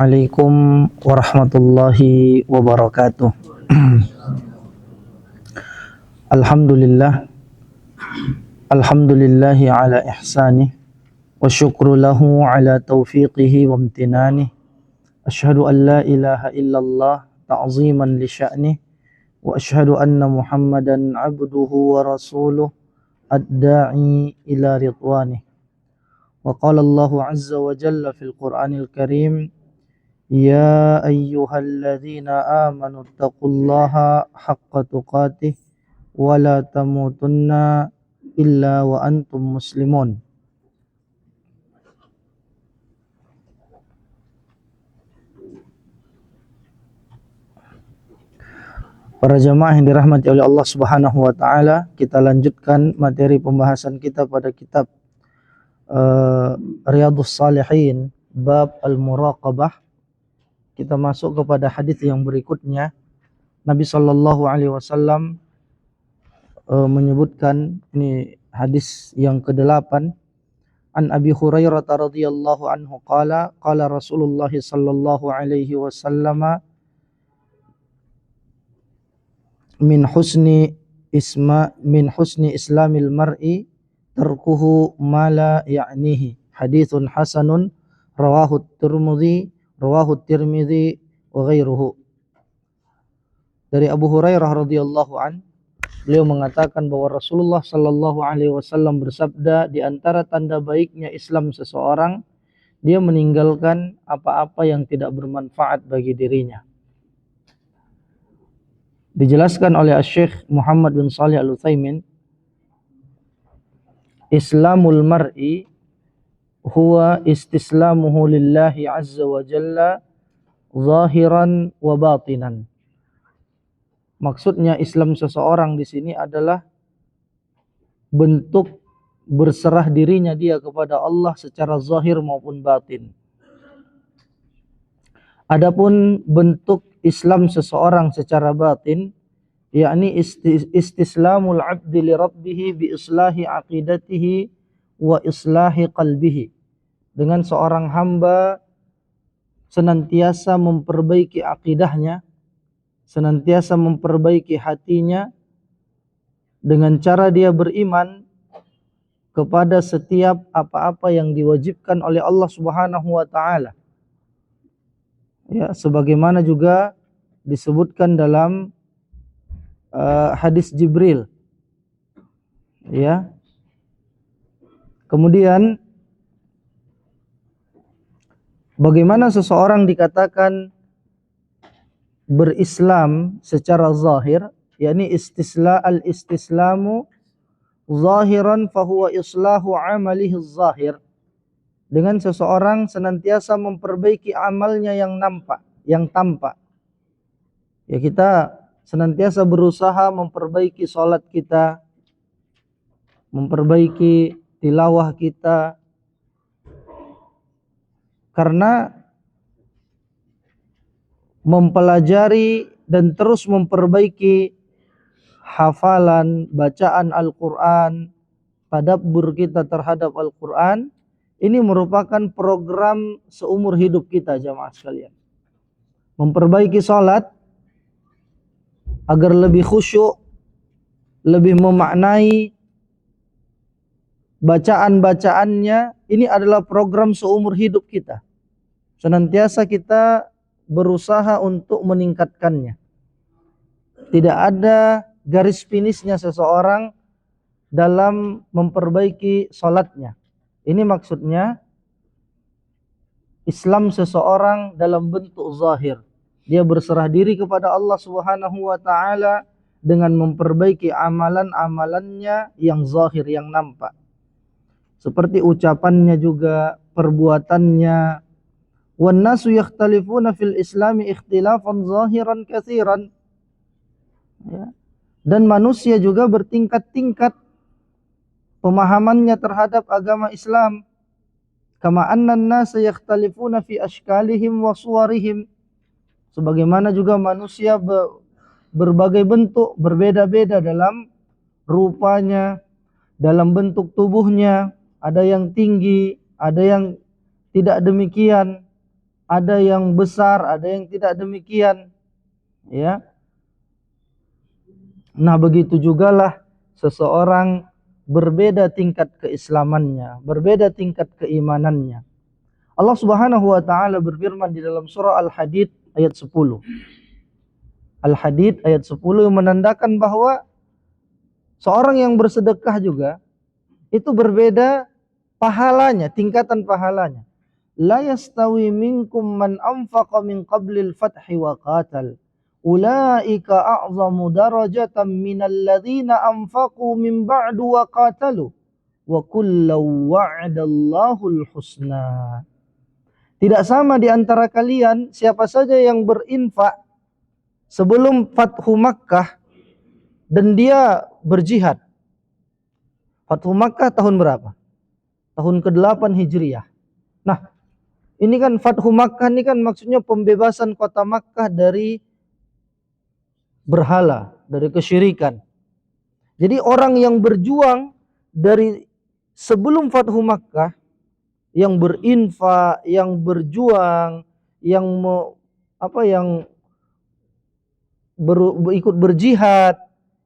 Assalamualaikum warahmatullahi wabarakatuh. Alhamdulillah, alhamdulillahi ala ihsanih, wa syukru lahu ala taufiqihi wa amtinanih. Ashhadu an la ilaha illallah ta'ziman li sya'nih, wa ashhadu anna Muhammadan abduhu wa rasuluh ad-da'i ila ridwanih. Wa qala Allahu azza wa jalla fil Qur'anil Karim, Ya ayyuhalladzina amanu taqullaha haqqa tuqatih wa la tamutunna illa wa antum muslimun. Para jamaah yang dirahmati oleh Allah Subhanahu wa taala, kita lanjutkan materi pembahasan kita pada kitab Riyadhus Shalihin bab al-muraqabah. Kita masuk kepada hadis yang berikutnya. Nabi sallallahu alaihi wasallam menyebutkan, ini hadis yang ke-8, an Abi Hurairah radhiyallahu anhu qala Rasulullah sallallahu alaihi wasallam min husni islamil mar'i tarkuhu ma la ya'nihi. Haditsun hasanun rawahu Tirmidzi wa ghairuhu. Dari Abu Hurairah radhiyallahu an, beliau mengatakan bahwa Rasulullah sallallahu alaihi wasallam bersabda, di antara tanda baiknya Islam seseorang, dia meninggalkan apa-apa yang tidak bermanfaat bagi dirinya. Dijelaskan oleh Syekh Muhammad bin Shalih Al-Utsaimin, Islamul mar'i huwa istislamuhu lillahi azza wa jalla zahiran wa batinan. Maksudnya Islam seseorang di sini adalah bentuk berserah dirinya dia kepada Allah secara zahir maupun batin. Adapun bentuk Islam seseorang secara batin, yakni istislamul abdi li rabbih bi islahi aqidatihi wa islahi qalbihi. Dengan seorang hamba senantiasa memperbaiki akidahnya, senantiasa memperbaiki hatinya dengan cara dia beriman kepada setiap apa-apa yang diwajibkan oleh Allah Subhanahu wa taala. Ya, sebagaimana juga disebutkan dalam hadis Jibril. Ya. Kemudian bagaimana seseorang dikatakan berislam secara zahir, yakni istislamu zahiran fahuwa islahu amalihi zahir. Dengan seseorang senantiasa memperbaiki amalnya yang tampak. Ya, kita senantiasa berusaha memperbaiki salat kita, memperbaiki tilawah kita, karena mempelajari dan terus memperbaiki hafalan, bacaan Al-Quran, tadabbur kita terhadap Al-Quran, ini merupakan program seumur hidup kita, jamaah sekalian. Memperbaiki salat agar lebih khusyuk, lebih memaknai bacaan-bacaannya, ini adalah program seumur hidup kita. Senantiasa kita berusaha untuk meningkatkannya. Tidak ada garis finishnya seseorang dalam memperbaiki salatnya. Ini maksudnya Islam seseorang dalam bentuk zahir. Dia berserah diri kepada Allah Subhanahu wa taala dengan memperbaiki amalan-amalannya yang zahir, yang nampak. Seperti ucapannya juga, perbuatannya. Wan nasu yakhtalifuna fil islami ikhtilafan zahiran katsiran. Ya. Dan manusia juga bertingkat-tingkat pemahamannya terhadap agama Islam. Kama annan nasa yakhtalifuna fi ashkalihim wa suwarihim. Sebagaimana juga manusia berbagai bentuk, berbeda-beda dalam rupanya, dalam bentuk tubuhnya. Ada yang tinggi, ada yang tidak demikian, ada yang besar, ada yang tidak demikian, ya. Nah, begitu jugalah seseorang berbeda tingkat keislamannya, berbeda tingkat keimanannya. Allah Subhanahu wa taala berfirman di dalam surah Al-Hadid ayat 10. Al-Hadid ayat 10 yang menandakan bahwa seorang yang bersedekah juga itu berbeda pahalanya, tingkatan pahalanya. La yastawi minkum man anfaqa min qablil fathi wa qatal. Ulaika a'zamu darajatan minal ladzina anfaqu min ba'du wa qatalu. Wa kullu wa'adallahul husna. Tidak sama di antara kalian siapa saja yang berinfak sebelum Fathu Makkah dan dia berjihad. Fathu Makkah tahun berapa? Tahun ke-8 Hijriah. Nah, ini kan Fathu Makkah ini kan maksudnya pembebasan kota Makkah dari berhala, dari kesyirikan. Jadi orang yang berjuang dari sebelum Fathu Makkah, yang berinfak, yang berjuang, yang ikut berjihad,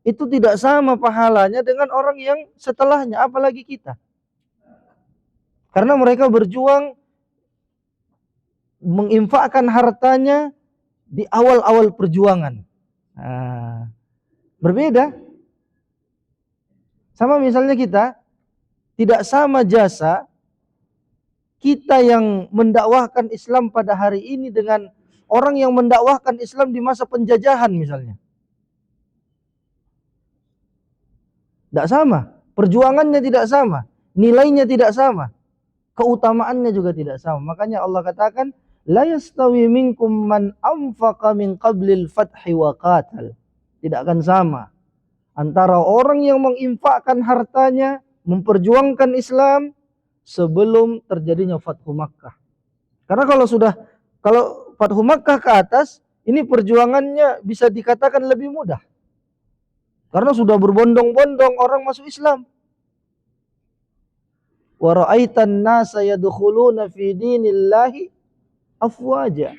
itu tidak sama pahalanya dengan orang yang setelahnya, apalagi kita. Karena mereka berjuang menginfakkan hartanya di awal-awal perjuangan. Nah, berbeda. Sama misalnya kita, tidak sama jasa kita yang mendakwahkan Islam pada hari ini dengan orang yang mendakwahkan Islam di masa penjajahan misalnya. Tidak sama. Perjuangannya tidak sama. Nilainya tidak sama. Keutamaannya juga tidak sama. Makanya Allah katakan, la yastawi minkum man anfaqa min qablil fathi wa qatal. Tidak akan sama antara orang yang menginfakkan hartanya, memperjuangkan Islam sebelum terjadinya Fathu Makkah. Karena kalau Fathu Makkah ke atas, ini perjuangannya bisa dikatakan lebih mudah. Karena sudah berbondong-bondong orang masuk Islam. Wa ra'aitan nasa yadkhuluna fi dinillahi afwaja.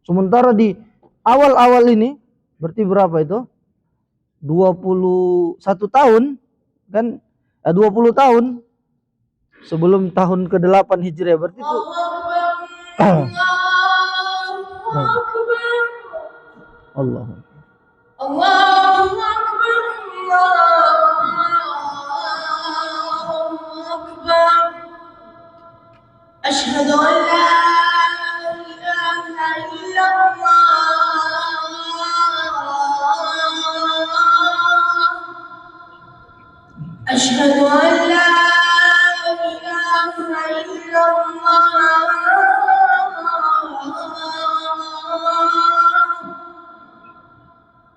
Sementara di awal-awal ini, berarti berapa itu? 21 tahun kan? 20 tahun sebelum tahun ke-8 Hijriah, berarti itu Allah. Allahu Akbar, Allahu Akbar. Asyhadu an la ilaha illallah. Asyhadu an la ilaha illallah.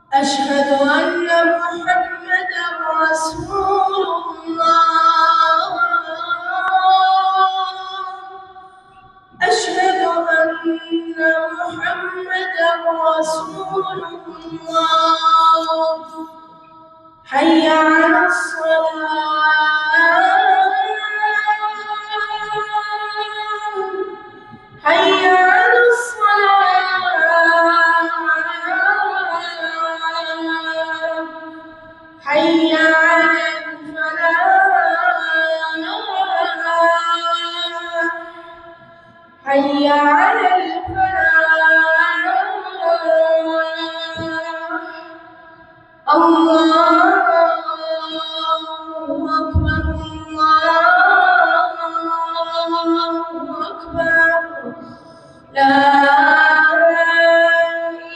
Asyhadu anna Muhammadar Rasulullah. Asyhadu anna Muhammadar Rasulullah. Hayya 'alas shalah. Hayya 'alas shalah. Hayya 'alal falah. Hayya 'alal falah. Allahu Akbar, Allahu Akbar. La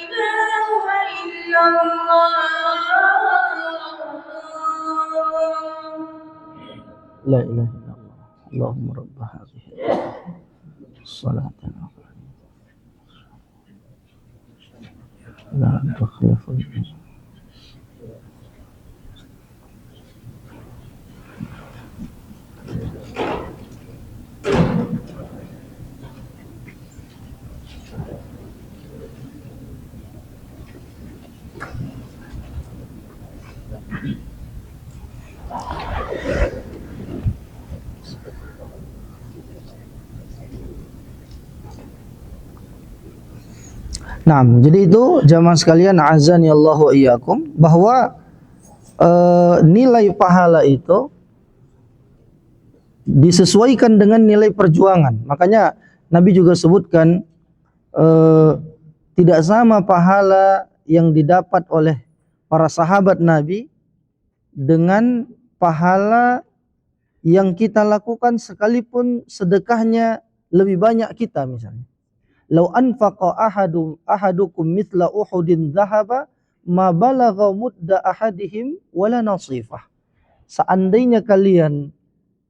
ilaha illallah. La ilaha illallah. Allahumma rabb hadhihi as-salati la tukhlifu. Nah, jadi itu jamaah sekalian azan ya Allah wa iyyakum, bahwa nilai pahala itu disesuaikan dengan nilai perjuangan. Makanya Nabi juga sebutkan tidak sama pahala yang didapat oleh para sahabat Nabi dengan pahala yang kita lakukan sekalipun sedekahnya lebih banyak kita misalnya. Lau anfaqa ahadukum mithla Uhudin dhahaba ma balagha mudda ahadihim wala nasifah. Seandainya kalian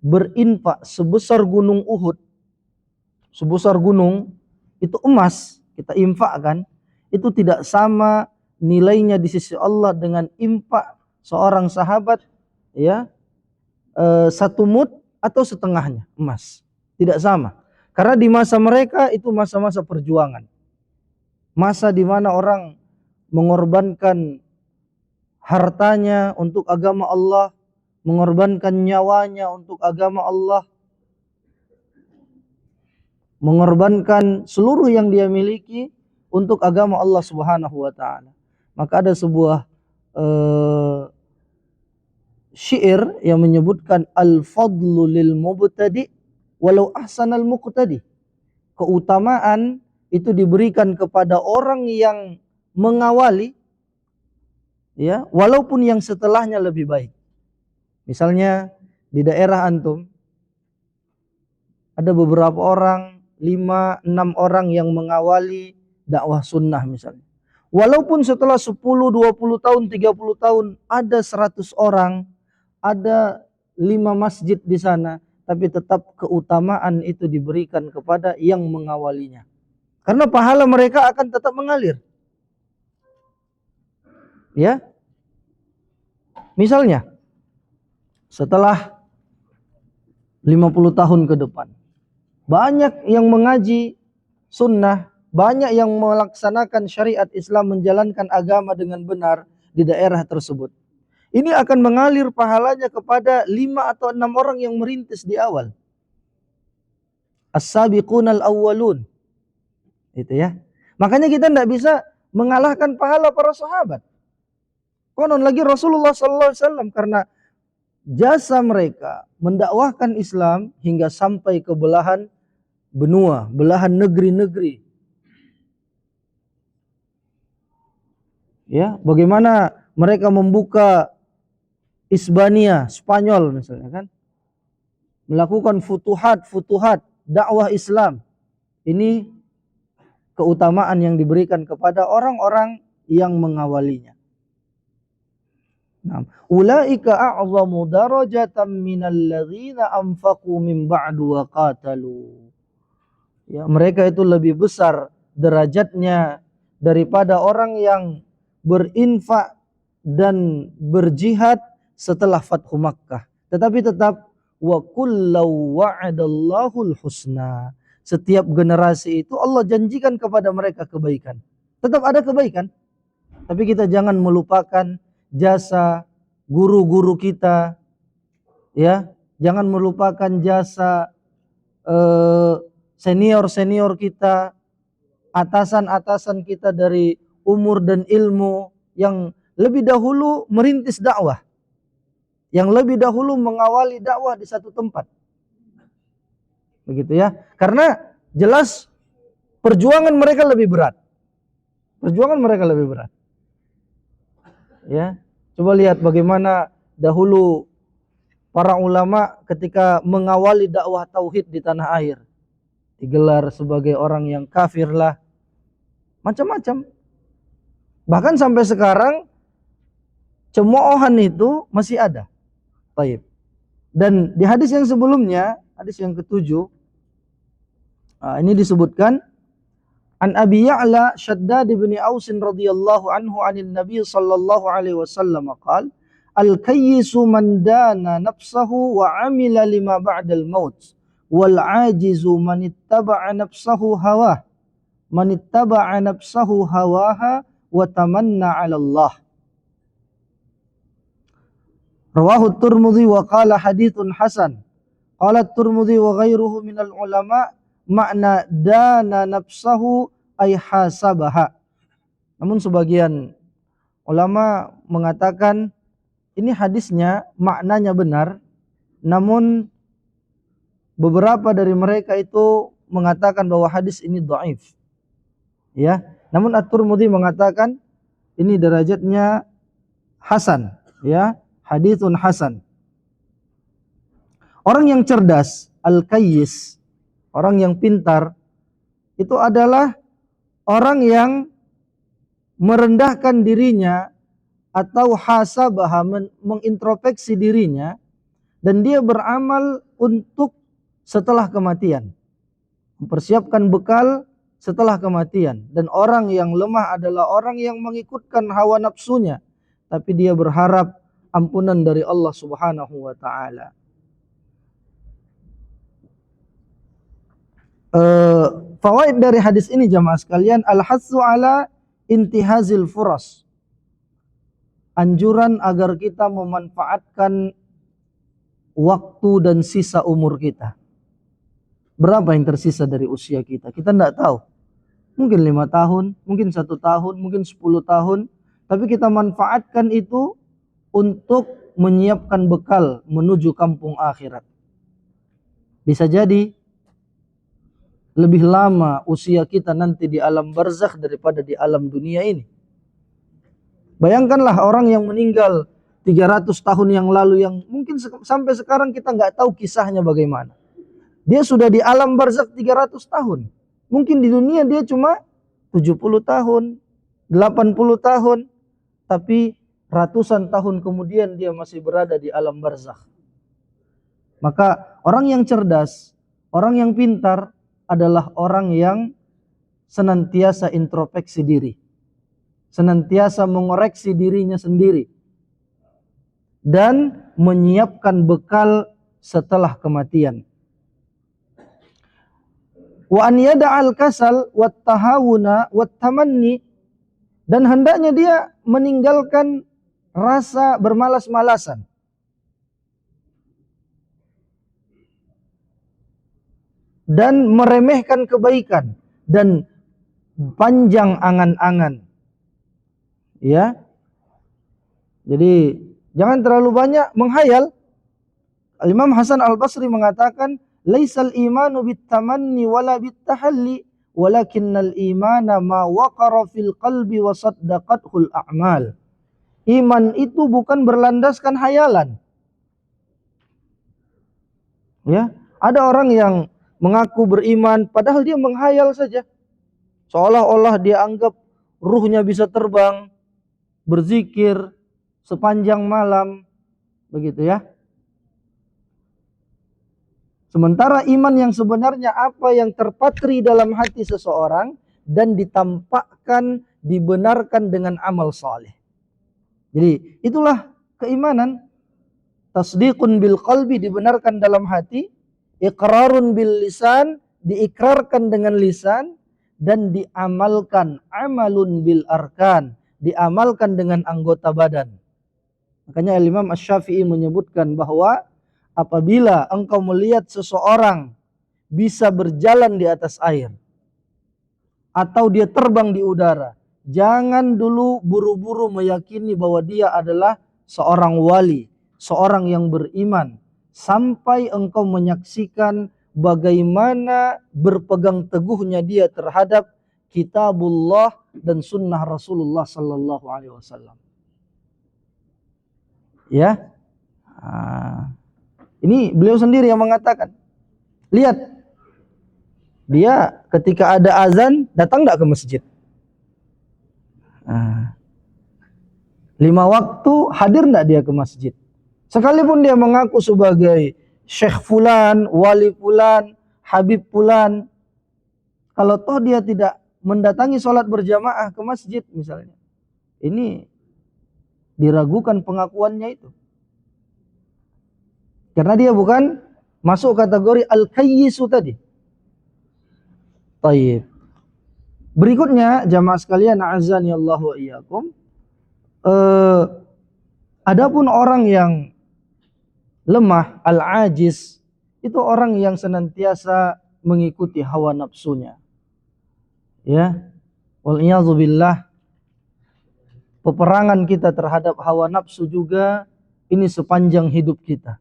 berinfak sebesar gunung Uhud, sebesar gunung itu emas, kita infakkan, itu tidak sama nilainya di sisi Allah dengan infak seorang sahabat, ya, satu mud atau setengahnya emas. Tidak sama. Karena di masa mereka itu masa-masa perjuangan. Masa di mana orang mengorbankan hartanya untuk agama Allah, mengorbankan nyawanya untuk agama Allah, mengorbankan seluruh yang dia miliki untuk agama Allah Subhanahu wa taala. Maka ada sebuah syair yang menyebutkan al-fadlu lil mubtadi walau ahsanal muqtadi. Keutamaan itu diberikan kepada orang yang mengawali, ya, walaupun yang setelahnya lebih baik. Misalnya di daerah antum ada beberapa orang, 5-6 orang yang mengawali dakwah sunnah misalnya. Walaupun setelah 10, 20 tahun, 30 tahun ada 100 orang, ada 5 masjid di sana, tapi tetap keutamaan itu diberikan kepada yang mengawalinya. Karena pahala mereka akan tetap mengalir. Ya. Misalnya, setelah 50 tahun ke depan, banyak yang mengaji sunnah, banyak yang melaksanakan syariat Islam, menjalankan agama dengan benar di daerah tersebut. Ini akan mengalir pahalanya kepada 5 atau 6 orang yang merintis di awal. As-sabiqunal awwalun. Itu ya. Makanya kita tidak bisa mengalahkan pahala para sahabat. Konon lagi Rasulullah SAW, karena jasa mereka mendakwahkan Islam hingga sampai ke belahan benua, belahan negeri-negeri. Ya, bagaimana mereka membuka Hispania, Spanyol misalnya kan, melakukan futuhat dakwah Islam. Ini keutamaan yang diberikan kepada orang-orang yang mengawalinya. Nah, ulaika a'zamu darajatan minal ladzina anfaqu min ba'du wa qatalu. Ya, mereka itu lebih besar derajatnya daripada orang yang berinfak dan berjihad setelah Fathu Makkah. Tetapi tetap wa kullu wa'adallahul husna. Setiap generasi itu Allah janjikan kepada mereka kebaikan. Tetap ada kebaikan. Tapi kita jangan melupakan jasa guru-guru kita, ya. Jangan melupakan jasa senior-senior kita, atasan-atasan kita dari umur dan ilmu yang lebih dahulu merintis dakwah, yang lebih dahulu mengawali dakwah di satu tempat. Begitu ya. Karena jelas perjuangan mereka lebih berat. Perjuangan mereka lebih berat. Ya. Coba lihat bagaimana dahulu para ulama ketika mengawali dakwah tauhid di tanah air. Digelar sebagai orang yang kafir lah. Macam-macam. Bahkan sampai sekarang cemoohan itu masih ada. Baik. Dan di hadis yang sebelumnya, hadis yang ke-7, ini disebutkan an Abi Ya'la Shaddad bin Aus radhiyallahu anhu anin Nabi sallallahu alaihi wasallam qala al-kayyisu man dana nafsahu wa amila lima ba'dal maut wal ajizu man ittaba'a nafsahu hawaha wa tamanna 'ala Allah. Rawahu at-Tirmidzi wa qala haditsun hasan. Qala at-Tirmidzi wa ghairuhu minal ulama makna dana nafsahu ay hasabaha Namun sebagian ulama mengatakan ini hadisnya maknanya benar, namun beberapa dari mereka itu mengatakan bahwa hadis ini dhaif. Ya, namun At-Tirmidzi mengatakan ini derajatnya hasan, ya, haditsun hasan. Orang yang cerdas, al-kayyis, orang yang pintar, itu adalah orang yang merendahkan dirinya atau hasabah, mengintrospeksi dirinya, dan dia beramal untuk setelah kematian, mempersiapkan bekal setelah kematian. Dan orang yang lemah adalah orang yang mengikutkan hawa nafsunya, tapi dia berharap ampunan dari Allah Subhanahu wa taala. Fawaid dari hadis ini jamaah sekalian, al-hassu ala intihazil furas. Anjuran agar kita memanfaatkan waktu dan sisa umur kita. Berapa yang tersisa dari usia kita? Kita tidak tahu. Mungkin 5 tahun, mungkin 1 tahun, mungkin 10 tahun. Tapi kita manfaatkan itu untuk menyiapkan bekal menuju kampung akhirat. Bisa jadi lebih lama usia kita nanti di alam barzakh daripada di alam dunia ini. Bayangkanlah orang yang meninggal 300 tahun yang lalu, yang mungkin sampai sekarang kita nggak tahu kisahnya bagaimana. Dia sudah di alam barzakh 300 tahun. Mungkin di dunia dia cuma 70 tahun, 80 tahun. Tapi ratusan tahun kemudian dia masih berada di alam barzakh. Maka orang yang cerdas, orang yang pintar adalah orang yang senantiasa introspeksi diri, senantiasa mengoreksi dirinya sendiri, dan menyiapkan bekal setelah kematian. Wa an yada'al kasal wat tahawuna wat tamanni, dan hendaknya dia meninggalkan rasa bermalas-malasan, dan meremehkan kebaikan, dan panjang angan-angan. Ya. Jadi jangan terlalu banyak menghayal. Imam Hasan Al-Basri mengatakan, "Laisal imanu bitamanni wala bitahalli, walakinnal imana ma waqara fil qalbi wa saddaqathul a'mal." Iman itu bukan berlandaskan hayalan. Ya, ada orang yang mengaku beriman padahal dia menghayal saja. Seolah-olah dia anggap ruhnya bisa terbang, berzikir sepanjang malam, begitu ya. Sementara iman yang sebenarnya apa yang terpatri dalam hati seseorang dan ditampakkan, dibenarkan dengan amal saleh. Jadi itulah keimanan. Tasdiqun bil qalbi, dibenarkan dalam hati, iqrarun bil lisan, diikrarkan dengan lisan, dan diamalkan, amalun bil arkan, diamalkan dengan anggota badan. Makanya Imam Asy-Syafi'i menyebutkan bahwa apabila engkau melihat seseorang bisa berjalan di atas air atau dia terbang di udara, jangan dulu buru-buru meyakini bahwa dia adalah seorang wali, seorang yang beriman, sampai engkau menyaksikan bagaimana berpegang teguhnya dia terhadap kitabullah dan sunnah Rasulullah sallallahu alaihi wasallam. Ya. Ini beliau sendiri yang mengatakan. Lihat, dia ketika ada azan datang enggak ke masjid? 5 waktu hadir enggak dia ke masjid? Sekalipun dia mengaku sebagai Syekh Fulan, Wali Fulan, Habib Fulan, kalau toh dia tidak mendatangi sholat berjamaah ke masjid misalnya, ini diragukan pengakuannya itu. Karena dia bukan masuk kategori al-kayyisu tadi. Tayyib. Berikutnya jamaah sekalian, a'azzani Allah wa iyyakum. Adapun orang yang lemah, al-ajiz, itu orang yang senantiasa mengikuti hawa nafsunya. Ya. Wal iyadzu billah, peperangan kita terhadap hawa nafsu juga ini sepanjang hidup kita.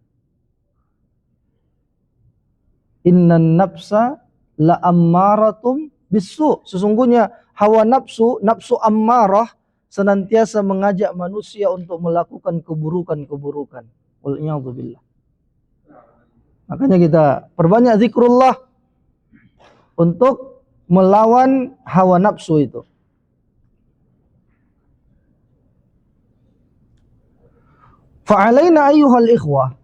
Innan nafsa la ammaratum bisu. Sesungguhnya hawa nafsu, nafsu ammarah senantiasa mengajak manusia untuk melakukan keburukan-keburukan. Wal'iyadzubillah. Makanya kita perbanyak zikrullah untuk melawan hawa nafsu itu. Fa'alaina ayyuhal ikhwah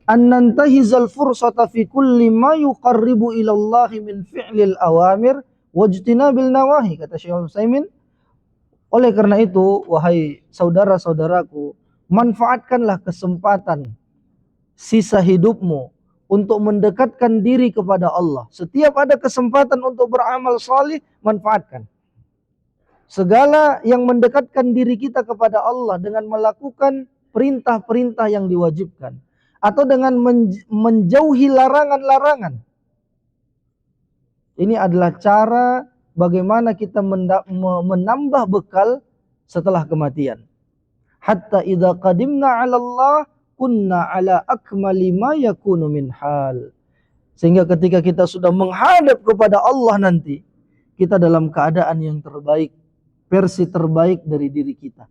an nantahizal fursata fi kulli ma yuqarribu ila Allah min fi'lil awamir wajtinabil nawahi, kata Syekh Utsaimin. Oleh karena itu, wahai saudara-saudaraku, manfaatkanlah kesempatan sisa hidupmu untuk mendekatkan diri kepada Allah. Setiap ada kesempatan untuk beramal salih, manfaatkan. Segala yang mendekatkan diri kita kepada Allah dengan melakukan perintah-perintah yang diwajibkan, atau dengan menjauhi larangan-larangan. Ini adalah cara bagaimana kita menambah bekal setelah kematian. Hatta idza qadimna 'ala Allah kunna 'ala akmali ma yakunu min hal. Sehingga ketika kita sudah menghadap kepada Allah nanti, kita dalam keadaan yang terbaik, versi terbaik dari diri kita.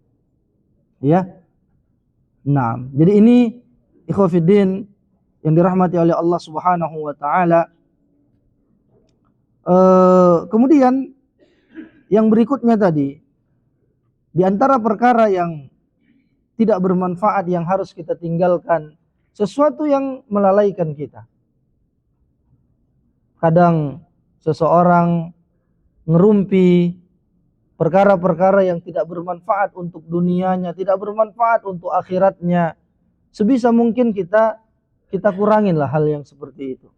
Ya. Nah, jadi ini ikhwatiddin yang dirahmati oleh Allah Subhanahu wa taala. Kemudian yang berikutnya tadi, di antara perkara yang tidak bermanfaat yang harus kita tinggalkan, sesuatu yang melalaikan kita. Kadang seseorang ngerumpi perkara-perkara yang tidak bermanfaat untuk dunianya, tidak bermanfaat untuk akhiratnya. Sebisa mungkin kita kuranginlah hal yang seperti itu.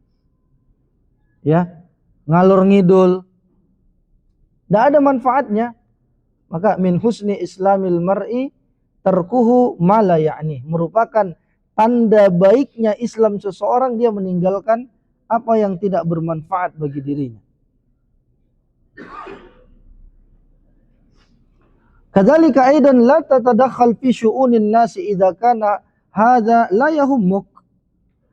Ya, ngalur ngidul, tidak ada manfaatnya. Maka min husni islamil mar'i tarkuhu ma la ya'ni, merupakan tanda baiknya Islam seseorang, dia meninggalkan apa yang tidak bermanfaat bagi dirinya. Kadzalika aidan la tatadakhal fi syu'unin nasi idza kana hadza la yahummuk.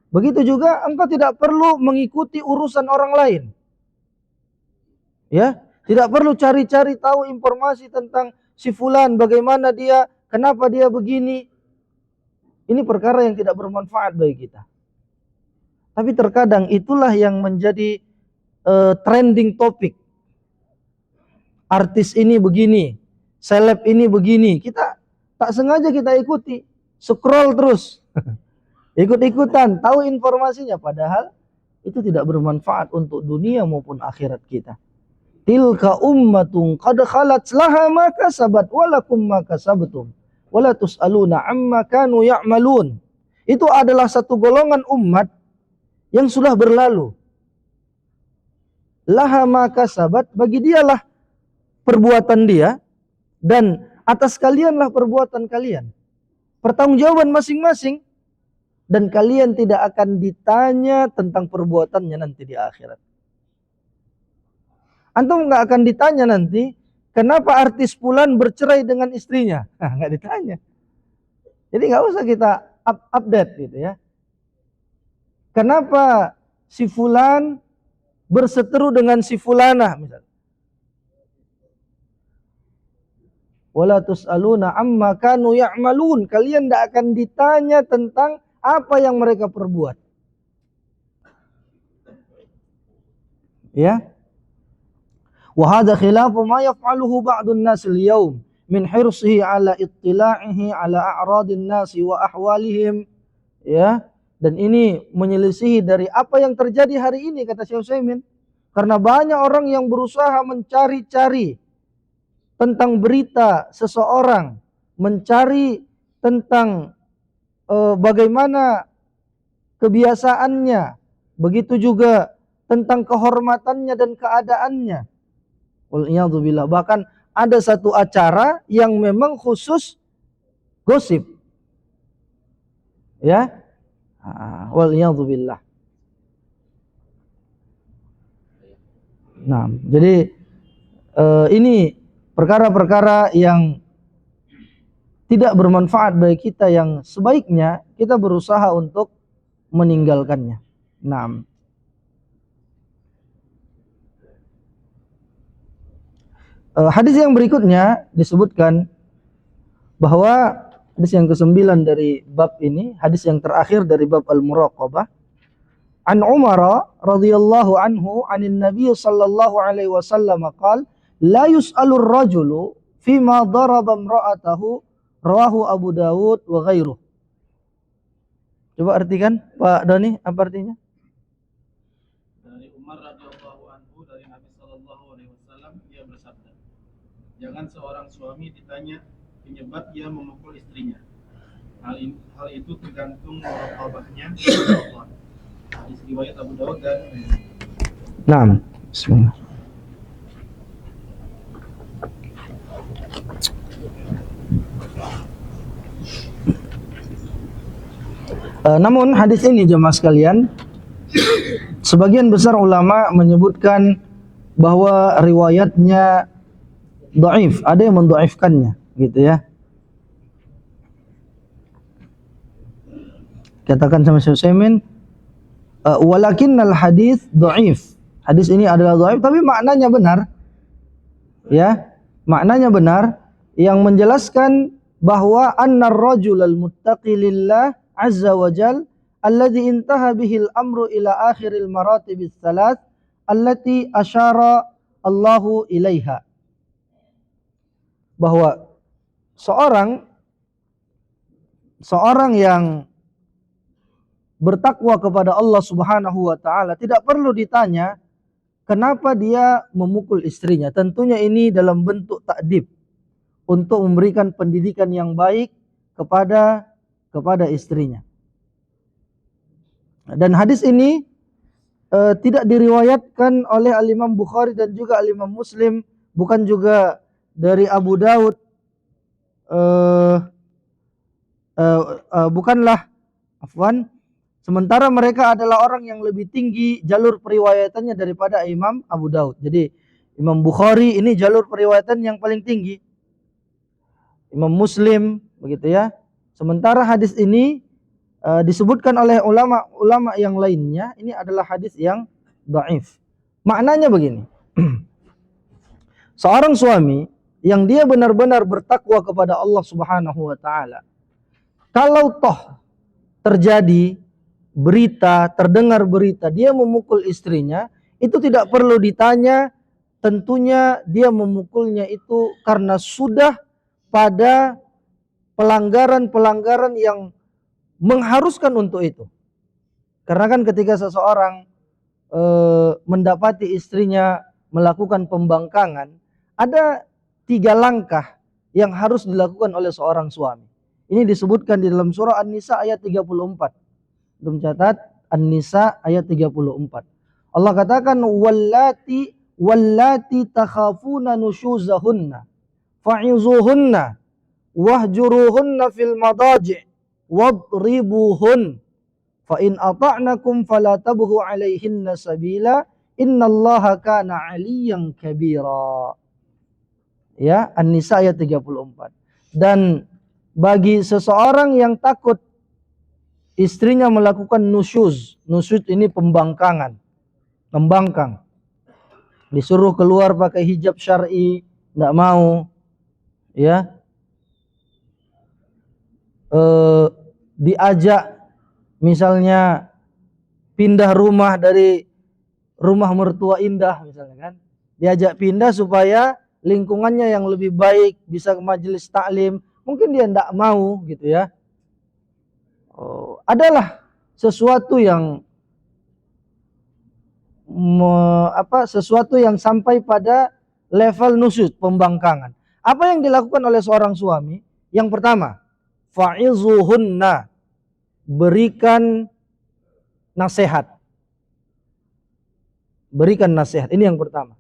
Begitu juga engkau tidak perlu mengikuti urusan orang lain. Ya, tidak perlu cari-cari tahu informasi tentang si fulan, bagaimana dia, kenapa dia begini. Ini perkara yang tidak bermanfaat bagi kita. Tapi terkadang itulah yang menjadi trending topik. Artis ini begini, seleb ini begini, kita tak sengaja kita ikuti, scroll terus, ikut-ikutan, tahu informasinya, padahal itu tidak bermanfaat untuk dunia maupun akhirat kita. Tilka ummatun qad khalat laha ma kasabat wa lakum ma kasabtum wa la tusaluna amma kanu ya'malun. Itu adalah satu golongan umat yang sudah berlalu. Laha ma kasabat, bagi dialah perbuatan dia, dan atas kalianlah perbuatan kalian. Pertanggungjawaban masing-masing, dan kalian tidak akan ditanya tentang perbuatannya nanti di akhirat. Antum nggak akan ditanya nanti, kenapa artis fulan bercerai dengan istrinya? Nah, nggak ditanya. Jadi nggak usah kita update gitu ya. Kenapa si fulan berseteru dengan si fulanah misalnya. Wala tus'aluna amma kanu ya'malun. Kalian tidak akan ditanya tentang apa yang mereka perbuat. Ya. Wa hadha khilafu ma yaf'aluhu ba'dun nas al-yawm min hirsihi ala ittila'ihi ala a'radin nasi wa ahwalihim. Ya. Dan ini menyelisihi dari apa yang terjadi hari ini, kata Syekh Utsaimin. Karena banyak orang yang berusaha mencari-cari tentang berita seseorang, mencari tentang bagaimana kebiasaannya, begitu juga tentang kehormatannya dan keadaannya. Wal'iyadzubillah. Bahkan ada satu acara yang memang khusus gosip. Ya. Wal'iyadzubillah. Nah, jadi ini perkara-perkara yang tidak bermanfaat bagi kita, yang sebaiknya kita berusaha untuk meninggalkannya. Naam. Hadis yang berikutnya disebutkan bahwa hadis yang ke-9 dari bab ini, hadis yang terakhir dari bab al-muraqabah. An Umar radhiyallahu anhu anin Nabi sallallahu alaihi wasallam qala la yus'alur rajulu fima daraba imra'atahu, rawahu Abu Dawud wa ghairuh. Coba artikan Pak Doni, apa artinya? Dari Umar radhiyallahu anhu dari Nabi sallallahu alaihi wasallam, dia bersabda, jangan seorang suami ditanya penyebab ia memukul istrinya. Hal itu tergantung muraqabahnya kepada Allah. Hadis riwayat Abu Dawud dan Naam. Bismillah. Namun hadis ini jemaah sekalian, sebagian besar ulama menyebutkan bahwa riwayatnya dhaif, ada yang mendhaifkannya, gitu ya. Katakan sama Syekh Utsaimin, walakinnal hadis dhaif. Hadis ini adalah dhaif tapi maknanya benar. Ya, maknanya benar, yang menjelaskan bahwa annar rajulal muttaqi lillah azza wa jal alladhi intaha bihil amru ila akhiril maratibis thalath allati asyara Allahu ilaiha. Bahwa seorang yang bertakwa kepada Allah Subhanahu wa taala tidak perlu ditanya kenapa dia memukul istrinya. Tentunya ini dalam bentuk ta'dib, untuk memberikan pendidikan yang baik kepada istrinya. Dan hadis ini tidak diriwayatkan oleh Al-Imam Bukhari dan juga Al-Imam Muslim, bukan juga dari Abu Daud, bukanlah, sementara mereka adalah orang yang lebih tinggi jalur periwayatannya daripada Imam Abu Daud. Jadi Imam Bukhari ini jalur periwayatan yang paling tinggi, Imam Muslim, begitu ya. Sementara hadis ini disebutkan oleh ulama yang lainnya, ini adalah hadis yang dhaif. Maknanya begini. Seorang suami yang dia benar-benar bertakwa kepada Allah Subhanahu wa taala, kalau toh terjadi berita, terdengar berita dia memukul istrinya, itu tidak perlu ditanya. Tentunya dia memukulnya itu karena sudah pada pelanggaran-pelanggaran yang mengharuskan untuk itu. Karena kan ketika seseorang mendapati istrinya melakukan pembangkangan, ada 3 langkah yang harus dilakukan oleh seorang suami. Ini disebutkan di dalam surah An-Nisa ayat 34. Belum catat, An-Nisa ayat 34. Allah katakan wallati takhafuna nusyuzahunna fa'izuhunna wahjuruhunna fil madaji' wadribuhun fa in ata'nakum fala tabghu 'alaihinna sabila innallaha kana 'aliyyan kabira. Ya, An-Nisa ayat 34. Dan bagi seseorang yang takut istrinya melakukan nusyuz ini pembangkangan, membangkang, disuruh keluar pakai hijab syar'i, enggak mau, ya, diajak misalnya pindah rumah dari rumah mertua indah misalnya kan, diajak pindah supaya lingkungannya yang lebih baik, bisa ke majelis taklim, mungkin dia enggak mau gitu ya. Adalah sesuatu yang sesuatu yang sampai pada level nusyuz, pembangkangan. Apa yang dilakukan oleh seorang suami? Yang pertama, fa'izuhunna, berikan nasihat. Berikan nasihat, ini yang pertama.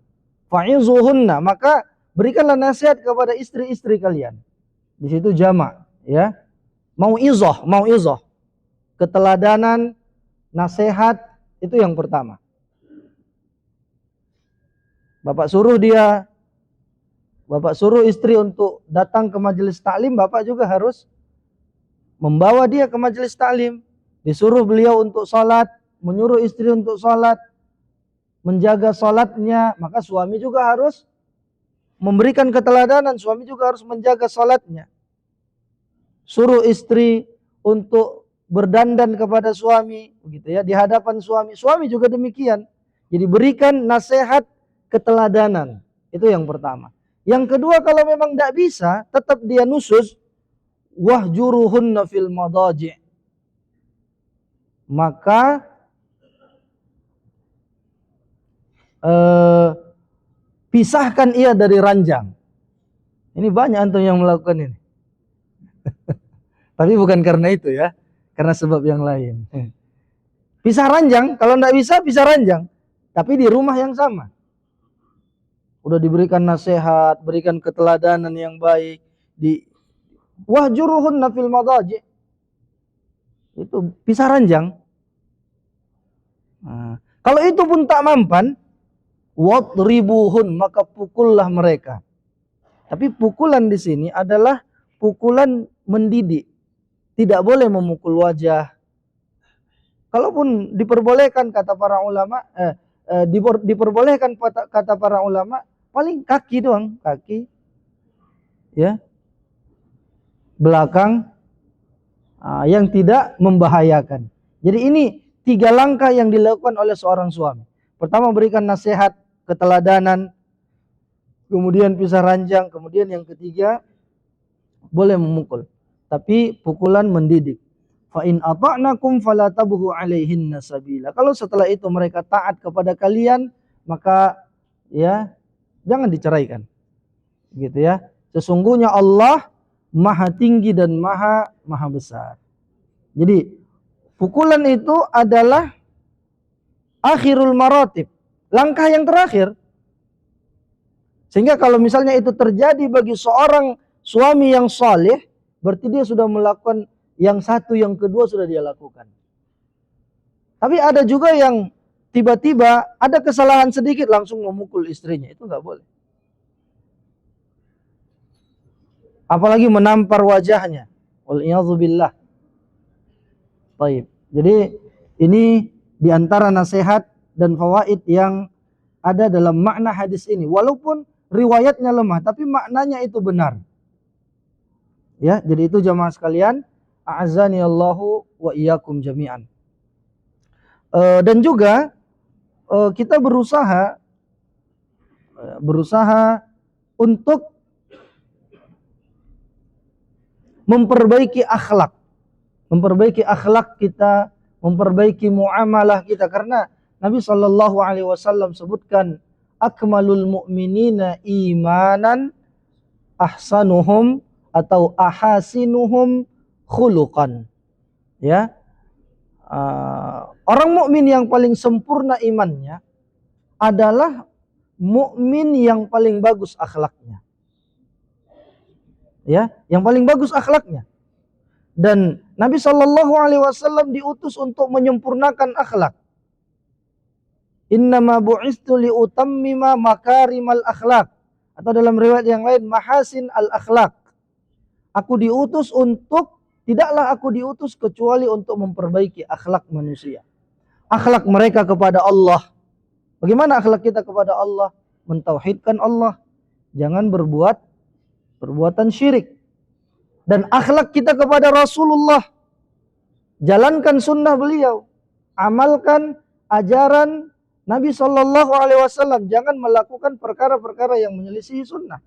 Fa'izuhunna, maka berikanlah nasihat kepada istri-istri kalian. Di situ jamak, ya. Mau'izah. Keteladanan, nasihat, itu yang pertama. Bapak suruh dia Bapak suruh istri untuk datang ke majelis taklim, bapak juga harus membawa dia ke majelis taklim. Disuruh beliau untuk sholat, menyuruh istri untuk sholat, menjaga sholatnya, maka suami juga harus memberikan keteladanan, suami juga harus menjaga sholatnya. Suruh istri untuk berdandan kepada suami, begitu ya, di hadapan suami. Suami juga demikian. Jadi berikan nasihat keteladanan. Itu yang pertama. Yang kedua, kalau memang tidak bisa, tetap dia nusus, wahjuruhunna fil madaji'. Maka pisahkan ia dari ranjang. Ini banyak antum yang melakukan ini. Tapi bukan karena itu ya, karena sebab yang lain. Pisah ranjang, kalau tidak bisa pisah ranjang, tapi di rumah yang sama. Udah diberikan nasihat, berikan keteladanan yang baik, wahjuruhunna fil madaji'. Itu pisah ranjang. Nah, kalau itu pun tak mampan, wadribuhun, maka pukullah mereka. Tapi pukulan di sini adalah pukulan mendidik. Tidak boleh memukul wajah. Kalaupun diperbolehkan kata para ulama, diperbolehkan kata para ulama, paling kaki doang, kaki, ya, belakang, yang tidak membahayakan. Jadi ini 3 langkah yang dilakukan oleh seorang suami. Pertama, berikan nasihat, keteladanan, kemudian pisah ranjang, kemudian yang ketiga, boleh memukul, tapi pukulan mendidik. Fa in ata'nakum fala tabghu 'alaihinna sabila. Kalau setelah itu mereka taat kepada kalian, maka ya jangan diceraikan. Gitu ya. Sesungguhnya Allah Maha tinggi dan maha besar. Jadi pukulan itu adalah akhirul maratib, langkah yang terakhir. Sehingga kalau misalnya itu terjadi bagi seorang suami yang saleh, berarti dia sudah melakukan yang satu, yang kedua sudah dia lakukan. Tapi ada juga yang tiba-tiba ada kesalahan sedikit langsung memukul istrinya, itu nggak boleh. Apalagi menampar wajahnya. Wal'iyadzubillah. Baik. Jadi ini diantara nasihat dan fawaid yang ada dalam makna hadis ini. Walaupun riwayatnya lemah, tapi maknanya itu benar. Ya, jadi itu jamaah sekalian, a'azzani Allahu wa iyyakum jami'an. Dan juga kita berusaha untuk memperbaiki akhlak kita, memperbaiki muamalah kita, karena Nabi Shallallahu Alaihi Wasallam sebutkan akmalul mu'minina imanan ahsanuhum atau ahasinuhum khuluqan. Ya, orang mukmin yang paling sempurna imannya adalah mukmin yang paling bagus akhlaknya. Ya, yang paling bagus akhlaknya. Dan Nabi Shallallahu Alaihi Wasallam diutus untuk menyempurnakan akhlak. Innama bu'istu liutammima makarimal akhlak, atau dalam riwayat yang lain mahasin al akhlak. Tidaklah aku diutus kecuali untuk memperbaiki akhlak manusia. Akhlak mereka kepada Allah. Bagaimana akhlak kita kepada Allah? Mentauhidkan Allah. Jangan berbuat perbuatan syirik. Dan akhlak kita kepada Rasulullah, jalankan sunnah beliau, amalkan ajaran Nabi Shallallahu Alaihi Wasallam, jangan melakukan perkara-perkara yang menyelisihi sunnah.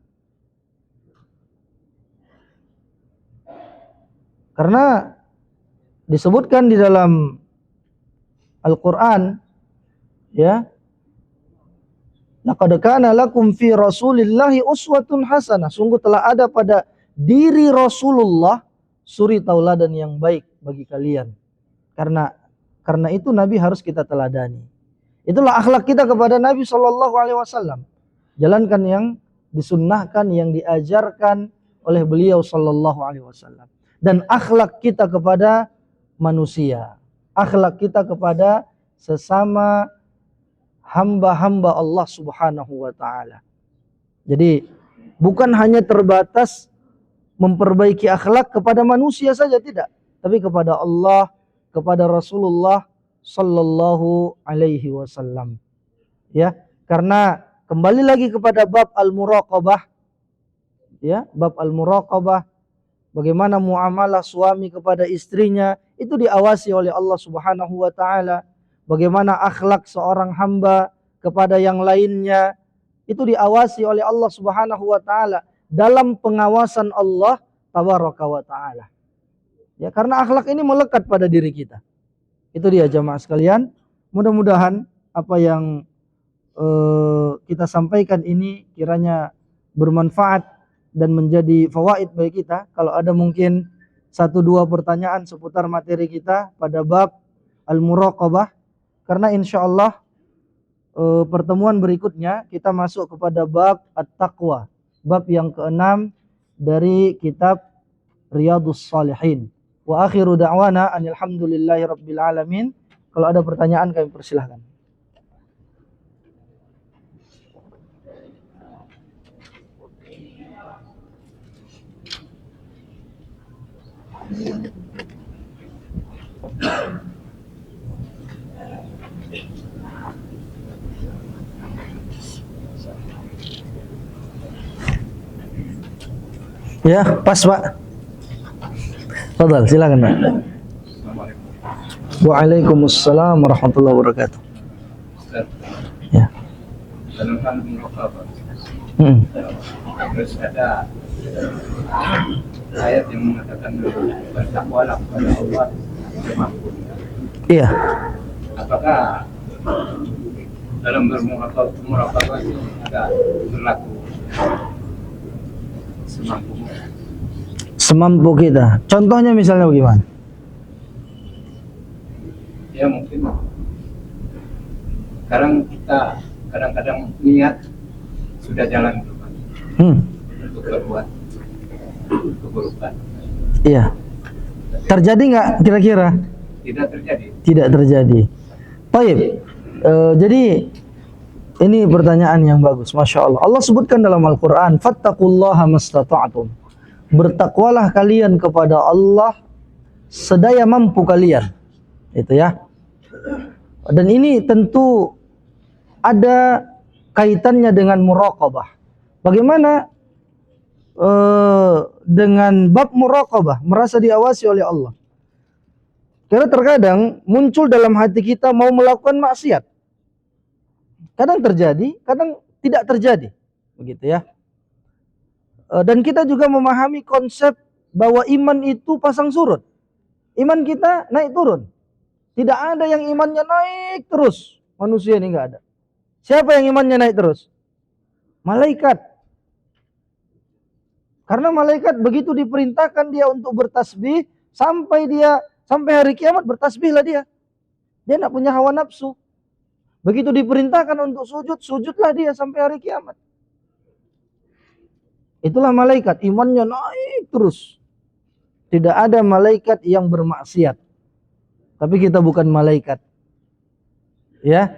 Karena disebutkan di dalam Al-Quran, ya, laqad kana lakum fi Rasulillahi uswatun hasanah. Sungguh telah ada pada diri Rasulullah suri tauladan yang baik bagi kalian. Karena itu Nabi harus kita teladani. Itulah akhlak kita kepada Nabi Shallallahu Alaihi Wasallam. Jalankan yang disunnahkan, yang diajarkan oleh beliau Shallallahu Alaihi Wasallam. Dan akhlak kita kepada manusia, akhlak kita kepada sesama hamba-hamba Allah Subhanahu wa taala. Jadi Bukan hanya terbatas memperbaiki akhlak kepada manusia saja, tidak, tapi kepada Allah, kepada Rasulullah sallallahu alaihi wasallam. Ya, karena kembali lagi kepada bab al-muraqabah, ya, bab al-muraqabah, bagaimana muamalah suami kepada istrinya itu diawasi oleh Allah Subhanahu wa taala. Bagaimana akhlak seorang hamba kepada yang lainnya itu diawasi oleh Allah Subhanahu wa taala dalam pengawasan Allah tabaraka wa taala. Ya, karena akhlak ini melekat pada diri kita. Itu dia jamaah sekalian. Mudah-mudahan apa yang kita sampaikan ini kiranya bermanfaat dan menjadi fawaid bagi kita. Kalau ada mungkin 1-2 pertanyaan seputar materi kita pada bab al-muraqabah, karena insyaallah pertemuan berikutnya kita masuk kepada bab at-taqwa, bab yang ke-6 dari kitab Riyadhus Shalihin. Wa akhiru da'wana anil hamdulillahi rabbil alamin. Kalau ada pertanyaan kami persilahkan. Ya, pas Pak. Fadal, silakan Pak. Waalaikumsalam warahmatullahi wabarakatuh. Ya. Dalam hal muraqabah, terus ada ayat yang mengatakan bertakwalah kepada Allah semampu. Iya. Apakah dalam bermuraqabah itu ada berlaku semampu? Semampu kita. Contohnya misalnya bagaimana? Ya mungkin sekarang kita kadang-kadang niat sudah jalan untuk berbuat keburukan. Iya. Terjadi nggak kira-kira? Tidak terjadi. Tidak terjadi. Baik. Jadi ini pertanyaan yang bagus, masya Allah. Allah sebutkan dalam Al-Quran, fattaqullaha mastata'tum. Bertakwalah kalian kepada Allah sedaya mampu kalian. Itu ya. Dan ini tentu ada kaitannya dengan muraqabah. Bagaimana dengan bab muraqabah, merasa diawasi oleh Allah. Karena terkadang muncul dalam hati kita mau melakukan maksiat. Kadang terjadi, kadang tidak terjadi. Begitu ya. Dan kita juga memahami konsep bahwa iman itu pasang surut. Iman kita naik turun. Tidak ada yang imannya naik terus. Manusia ini nggak ada. Siapa yang imannya naik terus? Malaikat. Karena malaikat begitu diperintahkan dia untuk bertasbih, sampai hari kiamat bertasbihlah dia. Dia tidak punya hawa nafsu. Begitu diperintahkan untuk sujud, sujudlah dia sampai hari kiamat. Itulah malaikat, imannya naik terus. Tidak ada malaikat yang bermaksiat. Tapi kita bukan malaikat. Ya.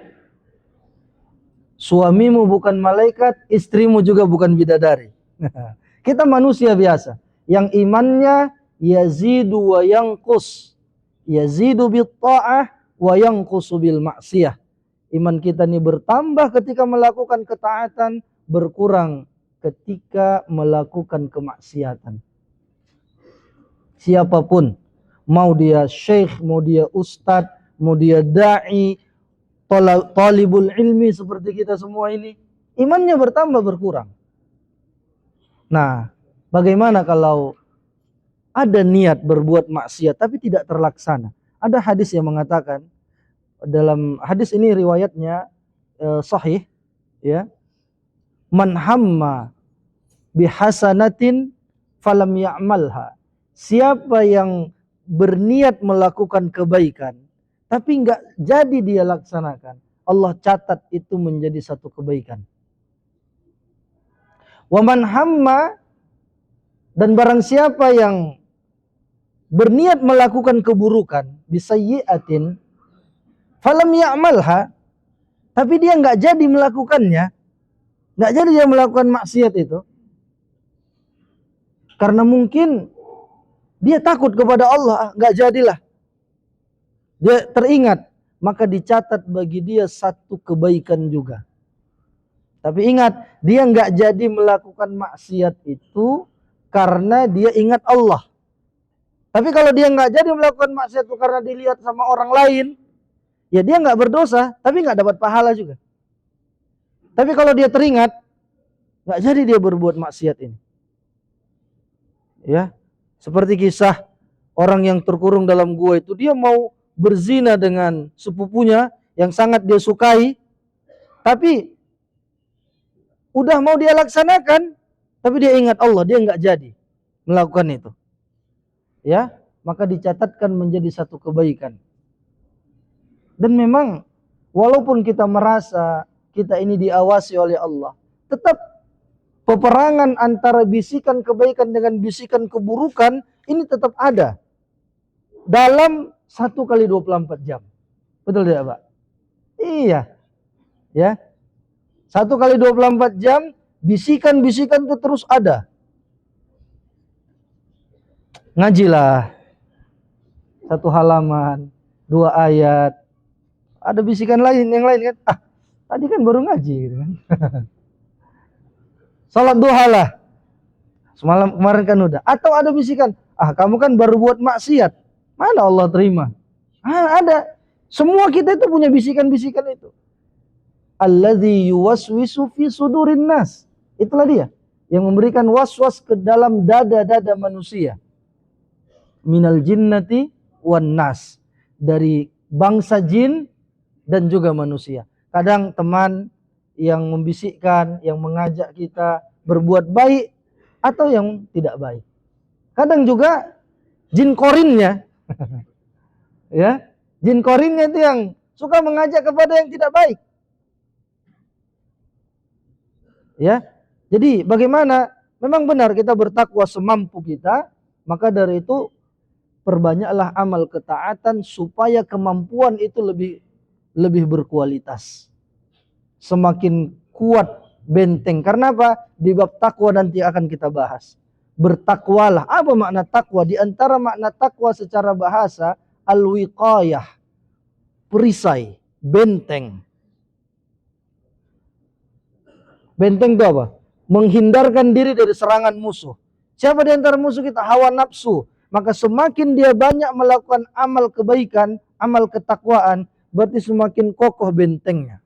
Suamimu bukan malaikat, istrimu juga bukan bidadari. Kita manusia biasa yang imannya yazidu wa yanqus. Yazidu bil ta'ah wa yanqusu bil maksiyah. Iman kita ini bertambah ketika melakukan ketaatan, berkurang ketika melakukan kemaksiatan. Siapapun, mau dia syekh, mau dia ustadz, mau dia da'i, talibul ilmi seperti kita semua ini, imannya bertambah berkurang. Nah, bagaimana kalau ada niat berbuat maksiat tapi tidak terlaksana? Ada hadis yang mengatakan, dalam hadis ini riwayatnya sahih, ya. Man hamma bihasanatin falam ya'malha. Siapa yang berniat melakukan kebaikan tapi enggak jadi dia laksanakan, Allah catat itu menjadi satu kebaikan. Wa man hamma, dan barang siapa yang berniat melakukan keburukan bisayyi'atin falam ya'malha, tapi dia enggak jadi melakukannya, enggak jadi dia melakukan maksiat itu, Karena mungkin dia takut kepada Allah, nggak jadilah. Dia teringat, maka dicatat bagi dia satu kebaikan juga. Tapi ingat, dia nggak jadi melakukan maksiat itu karena dia ingat Allah. Tapi kalau dia nggak jadi melakukan maksiat itu karena dilihat sama orang lain, ya dia nggak berdosa, tapi nggak dapat pahala juga. Tapi kalau dia teringat, nggak jadi dia berbuat maksiat ini. Ya, seperti kisah orang yang terkurung dalam gua itu, dia mau berzina dengan sepupunya yang sangat dia sukai, tapi udah mau dia laksanakan, tapi dia ingat Allah, dia nggak jadi melakukan itu. Ya, maka dicatatkan menjadi satu kebaikan. Dan memang walaupun kita merasa kita ini diawasi oleh Allah, tetap peperangan antara bisikan kebaikan dengan bisikan keburukan ini tetap ada dalam 1 kali 24 jam. Betul tidak, Pak? Iya. Ya. 1 kali 24 jam bisikan-bisikan itu terus ada. Ngajilah 1 halaman, 2 ayat. Ada bisikan lain yang lain kan? Tadi kan baru ngaji gitu kan. Salat duha lah. Semalam kemarin kan udah. Atau ada bisikan, kamu kan baru buat maksiat. Mana Allah terima? Ada. Semua kita itu punya bisikan-bisikan itu. Alladzi yuwaswisu fi sudurin nas. Itulah dia yang memberikan waswas ke dalam dada-dada manusia. Minal jinnati wan nas, dari bangsa jin dan juga manusia. Kadang teman yang membisikkan, yang mengajak kita berbuat baik atau yang tidak baik. Kadang juga jin korinnya. Ya, jin korinnya itu yang suka mengajak kepada yang tidak baik. Ya. Jadi bagaimana? Memang benar kita bertakwa semampu kita, maka dari itu perbanyaklah amal ketaatan supaya kemampuan itu lebih berkualitas. Semakin kuat benteng. Karena apa? Di bab takwa nanti akan kita bahas. Bertakwalah. Apa makna takwa? Di antara makna takwa secara bahasa, al-wiqayah, perisai, benteng. Benteng itu apa? Menghindarkan diri dari serangan musuh. Siapa di antara musuh kita? Hawa nafsu. Maka semakin dia banyak melakukan amal kebaikan, amal ketakwaan, berarti semakin kokoh bentengnya.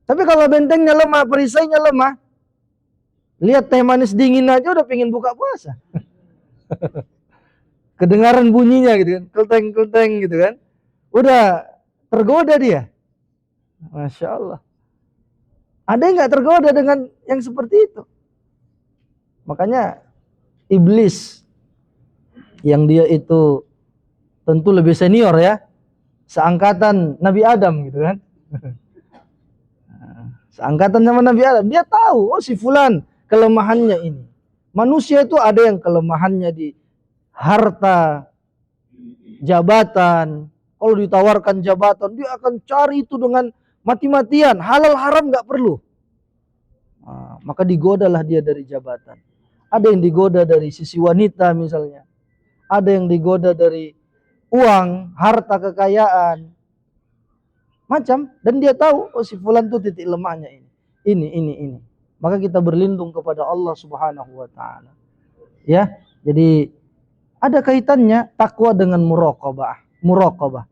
Tapi kalau bentengnya lemah, perisainya lemah, lihat teh manis dingin aja udah pengen buka puasa. Kedengaran bunyinya gitu kan, kelteng-kelteng gitu kan. Udah tergoda dia. Masya Allah. Ada yang gak tergoda dengan yang seperti itu? Makanya iblis yang dia itu tentu lebih senior ya, seangkatan Nabi Adam gitu kan. Seangkatan sama Nabi Adam, dia tahu, oh si fulan kelemahannya ini. Manusia itu ada yang kelemahannya di harta, jabatan. Kalau ditawarkan jabatan, dia akan cari itu dengan mati-matian, halal haram gak perlu. Maka digodalah dia dari jabatan. Ada yang digoda dari sisi wanita misalnya. Ada yang digoda dari uang, harta kekayaan. Macam, dan dia tahu, oh si fulan tuh titik lemahnya ini. Ini. Maka kita berlindung kepada Allah Subhanahu wa taala. Ya, jadi ada kaitannya takwa dengan muraqabah.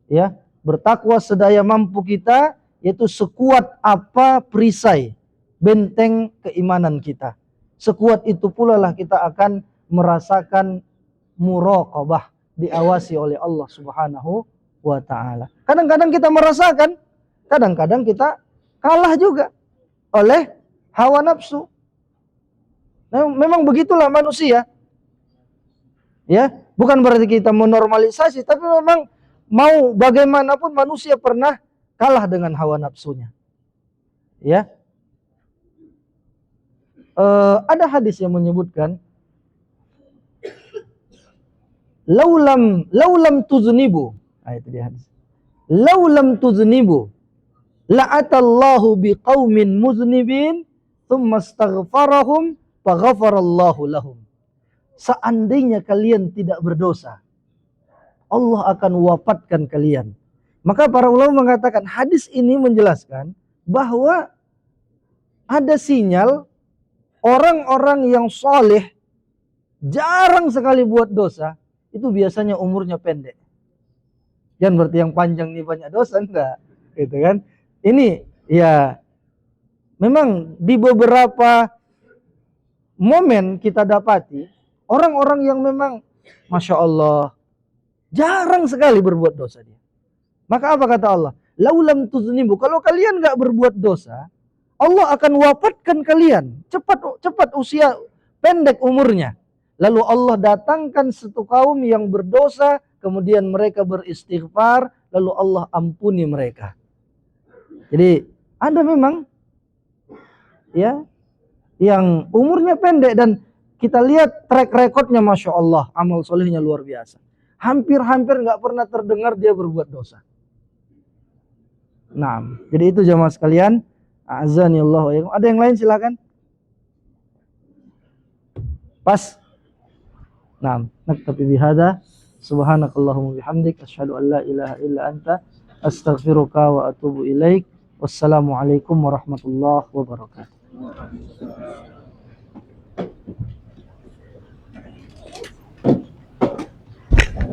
Ya, bertakwa sedaya mampu kita, yaitu sekuat apa perisai benteng keimanan kita. Sekuat itu pula lah kita akan merasakan muraqabah, diawasi oleh Allah Subhanahu wa ta'ala. Kadang-kadang kita merasakan, kadang-kadang kita kalah juga oleh hawa nafsu. Nah, memang begitulah manusia. Ya, bukan berarti kita menormalisasi, tapi memang mau bagaimanapun manusia pernah kalah dengan hawa nafsunya. Ya. Ada hadis yang menyebutkan laulam tuznibu. Itu dia hadis. Laulam tuznibu la'atallahu biqaumin muznibin thumma astaghfarahum faghafarallahu lahum. Seandainya kalian tidak berdosa, Allah akan wafatkan kalian. Maka para ulama mengatakan hadis ini menjelaskan bahwa ada sinyal orang-orang yang soleh jarang sekali buat dosa, itu biasanya umurnya pendek. Jangan berarti yang panjang nih banyak dosa, enggak, gitu kan? Ini ya memang di beberapa momen kita dapati orang-orang yang memang Masya Allah jarang sekali berbuat dosa dia. Maka apa kata Allah? Laulam tuznibu, kalau kalian enggak berbuat dosa, Allah akan wafatkan kalian. Cepat usia, pendek umurnya. Lalu Allah datangkan satu kaum yang berdosa, kemudian mereka beristighfar, lalu Allah ampuni mereka. Jadi ada memang ya yang umurnya pendek, dan kita lihat track recordnya Masya Allah, amal solehnya luar biasa. Hampir-hampir nggak pernah terdengar dia berbuat dosa. Nah, jadi itu jamaah sekalian. Azanillahu wa iyyakum. Ada yang lain silakan. Pas. Nah, naktafi bihadza. Subhanakallahumma bihamdik asyhadu an la ilaha illa anta astaghfiruka wa atubu ilaik. Wassalamualaikum warahmatullahi wabarakatuh.